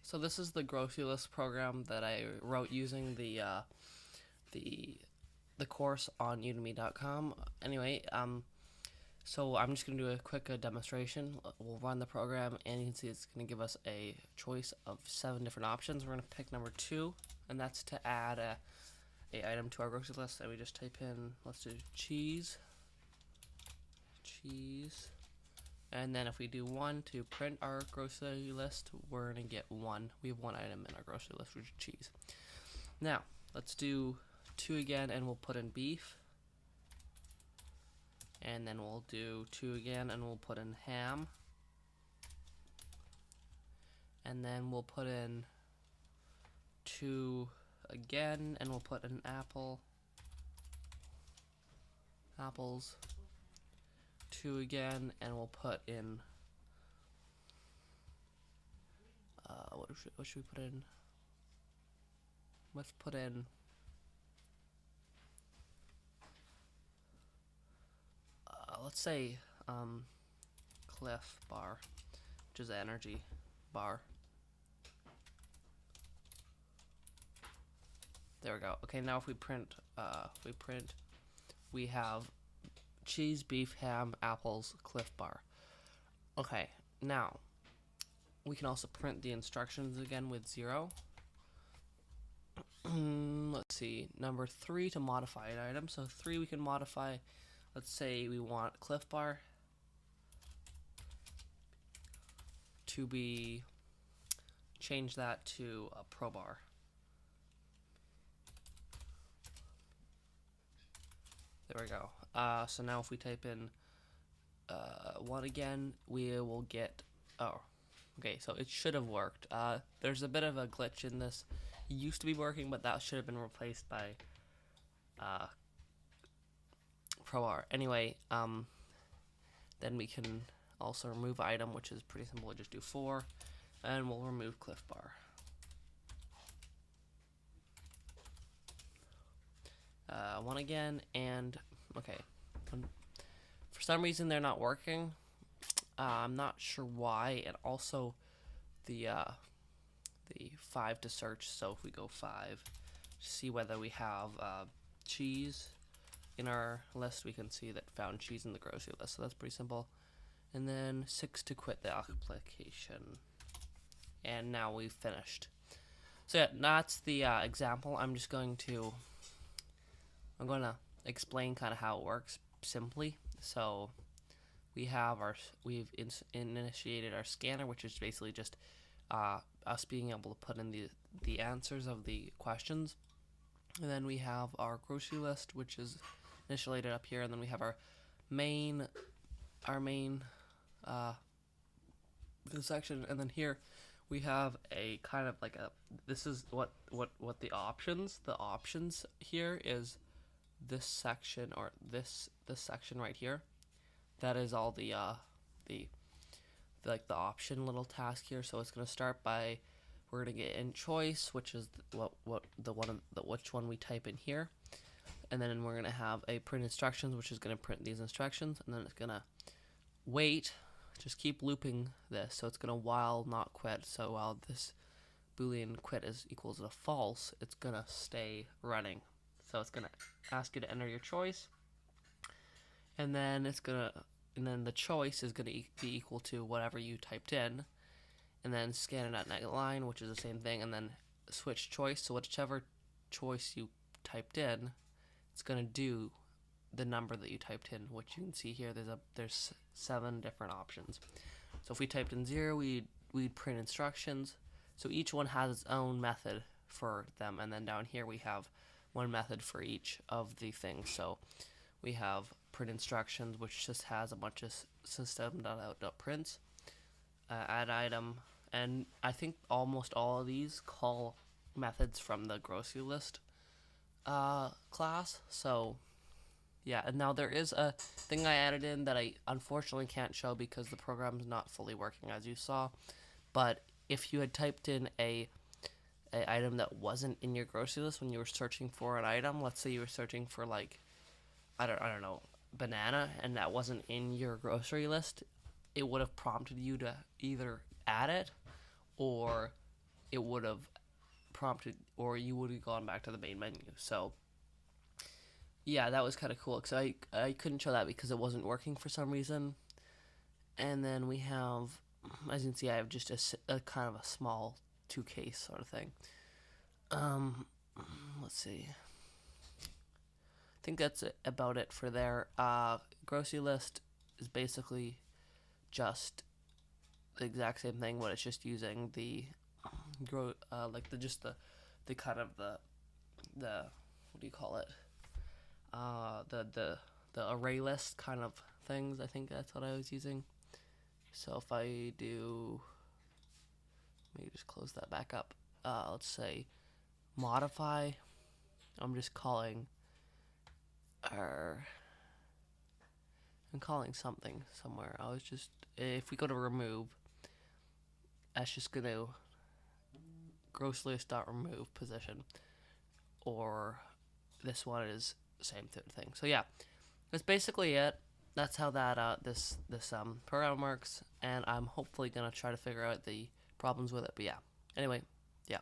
So this is the grocery list program that I wrote using the the course on Udemy.com. Anyway, so I'm just gonna do a quick demonstration. We'll run the program, and you can see it's gonna give us a choice of 7 different options. We're gonna pick number 2, and that's to add a item to our grocery list. And we just type in, let's do cheese, and then if we do 1 to print our grocery list, we're gonna get 1. We have 1 item in our grocery list, which is cheese. Now let's do 2 again, and we'll put in beef, and then we'll do 2 again, and we'll put in ham, and then we'll put in 2 again, and we'll put in apples, 2 again, and we'll put in what should we put in? Let's put in let's say Cliff Bar, which is an energy bar. There we go. Okay, now if we print, we have cheese, beef, ham, apples, Cliff Bar. Okay, now we can also print the instructions again with 0. Let's see, number 3 to modify an item. So 3 we can modify. Let's say we want Cliff Bar to be, change that to a Pro Bar. There we go. So now if we type in 1 again, we will get, oh, okay, so it should have worked. There's a bit of a glitch in this. It used to be working, but that should have been replaced by Pro Bar. Anyway, then we can also remove item, which is pretty simple. We'll just do 4, and we'll remove Cliff Bar. One again, and okay. For some reason they're not working. I'm not sure why, and also the 5 to search. So if we go 5, see whether we have cheese in our list, we can see that found cheese in the grocery list. So that's pretty simple. And then 6 to quit the application. And now we've finished. So yeah, that's the example. I'm going to explain kind of how it works simply. So we've initiated our scanner, which is basically just us being able to put in the answers of the questions. And then we have our grocery list, which is initiated up here, and then we have our main section, and then here we have a kind of like this is what the options here is this section, or this section right here. That is all the option little task here. So it's going to start by, we're going to get in choice, which is which one we type in here, and then we're going to have a print instructions, which is going to print these instructions, and then it's going to wait, just keep looping this. So it's going to while not quit. So while this boolean quit is equals to false, it's going to stay running. So it's going to ask you to enter your choice, and then the choice is going to be equal to whatever you typed in, and then scan it at next line, which is the same thing, and then switch choice. So whichever choice you typed in, it's going to do the number that you typed in, which you can see here. There's 7 different options. So if we typed in 0, we'd print instructions. So each one has its own method for them, and then down here we have one method for each of the things. So we have print instructions, which just has a bunch of system.out.prints, add item, and I think almost all of these call methods from the grocery list class. So yeah, and now there is a thing I added in that I unfortunately can't show because the program's not fully working, as you saw. But if you had typed in a item that wasn't in your grocery list when you were searching for an item, let's say you were searching for, like, I don't know, banana, and that wasn't in your grocery list, it would have prompted you to either add it or it would have prompted, or you would have gone back to the main menu. So yeah, that was kind of cool, because I couldn't show that because it wasn't working for some reason. And then we have, as you can see, I have just a kind of a small 2 case sort of thing. Let's see. I think that's about it for there. Grocery list is basically just the exact same thing, but it's just using the the kind of the what do you call it? The array list kind of things. I think that's what I was using. So if I do, let me just close that back up. Let's say modify. I'm just calling I'm calling something somewhere. If we go to remove, that's just gonna gross list dot remove position, or this one is the same thing. So yeah, that's basically it. That's how that this program works, and I'm hopefully gonna try to figure out the problems with it. But yeah, anyway, yeah.